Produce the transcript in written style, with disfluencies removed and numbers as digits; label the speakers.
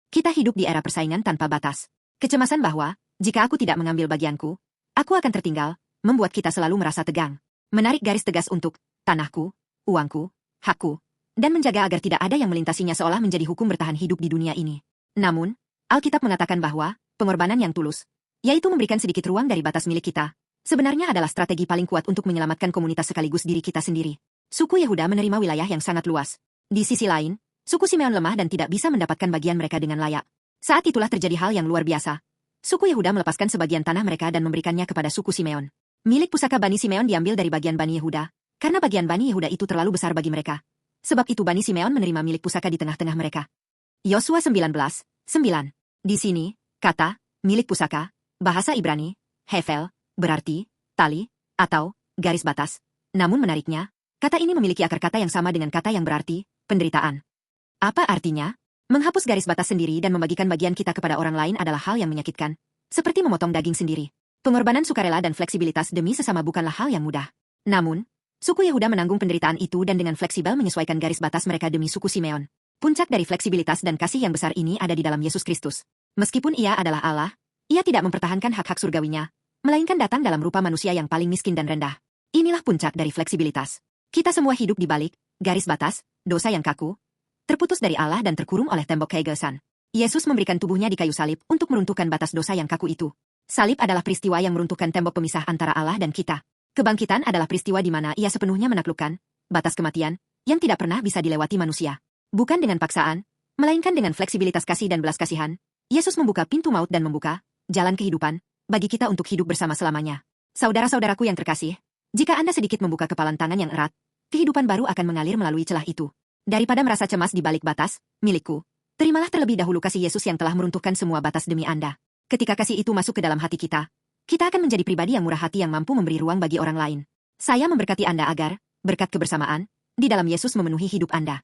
Speaker 1: Kita hidup di era persaingan tanpa batas. Kecemasan bahwa, jika aku tidak mengambil bagianku, aku akan tertinggal, membuat kita selalu merasa tegang. Menarik garis tegas untuk tanahku, uangku, hakku, dan menjaga agar tidak ada yang melintasinya seolah menjadi hukum bertahan hidup di dunia ini. Namun, Alkitab mengatakan bahwa, pengorbanan yang tulus, yaitu memberikan sedikit ruang dari batas milik kita, sebenarnya adalah strategi paling kuat untuk menyelamatkan komunitas sekaligus diri kita sendiri. Suku Yehuda menerima wilayah yang sangat luas. Di sisi lain, suku Simeon lemah dan tidak bisa mendapatkan bagian mereka dengan layak. Saat itulah terjadi hal yang luar biasa. Suku Yehuda melepaskan sebagian tanah mereka dan memberikannya kepada suku Simeon. Milik pusaka Bani Simeon diambil dari bagian Bani Yehuda, karena bagian Bani Yehuda itu terlalu besar bagi mereka. Sebab itu Bani Simeon menerima milik pusaka di tengah-tengah mereka. Yosua 19:9. Di sini, kata, milik pusaka, bahasa Ibrani, Hevel, berarti, tali, atau, garis batas. Namun menariknya, kata ini memiliki akar kata yang sama dengan kata yang berarti, penderitaan. Apa artinya? Menghapus garis batas sendiri dan membagikan bagian kita kepada orang lain adalah hal yang menyakitkan. Seperti memotong daging sendiri. Pengorbanan sukarela dan fleksibilitas demi sesama bukanlah hal yang mudah. Namun, suku Yehuda menanggung penderitaan itu dan dengan fleksibel menyesuaikan garis batas mereka demi suku Simeon. Puncak dari fleksibilitas dan kasih yang besar ini ada di dalam Yesus Kristus. Meskipun ia adalah Allah, ia tidak mempertahankan hak-hak surgawinya, melainkan datang dalam rupa manusia yang paling miskin dan rendah. Inilah puncak dari fleksibilitas. Kita semua hidup di balik garis batas, dosa yang kaku, terputus dari Allah dan terkurung oleh tembok keegoisan. Yesus memberikan tubuhnya di kayu salib untuk meruntuhkan batas dosa yang kaku itu. Salib adalah peristiwa yang meruntuhkan tembok pemisah antara Allah dan kita. Kebangkitan adalah peristiwa di mana ia sepenuhnya menaklukkan batas kematian yang tidak pernah bisa dilewati manusia. Bukan dengan paksaan, melainkan dengan fleksibilitas kasih dan belas kasihan, Yesus membuka pintu maut dan membuka jalan kehidupan bagi kita untuk hidup bersama selamanya. Saudara-saudaraku yang terkasih, jika Anda sedikit membuka kepalan tangan yang erat, kehidupan baru akan mengalir melalui celah itu. Daripada merasa cemas di balik batas, milikku, terimalah terlebih dahulu kasih Yesus yang telah meruntuhkan semua batas demi Anda. Ketika kasih itu masuk ke dalam hati kita akan menjadi pribadi yang murah hati yang mampu memberi ruang bagi orang lain. Saya memberkati Anda agar, berkat kebersamaan, di dalam Yesus memenuhi hidup Anda.